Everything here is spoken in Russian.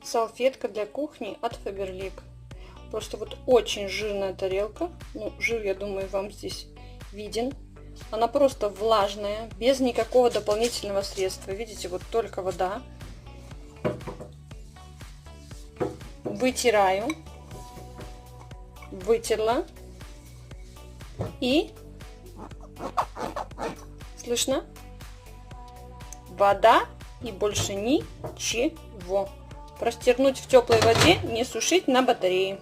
салфетка для кухни от Faberlic. Просто вот очень жирная тарелка. Ну, жир, я думаю, вам здесь виден. Она просто влажная, без никакого дополнительного средства. Видите, вот только вода. Вытираю. Вытерла. И слышно? Вода и больше ничего. Простернуть в теплой воде, не сушить на батарее.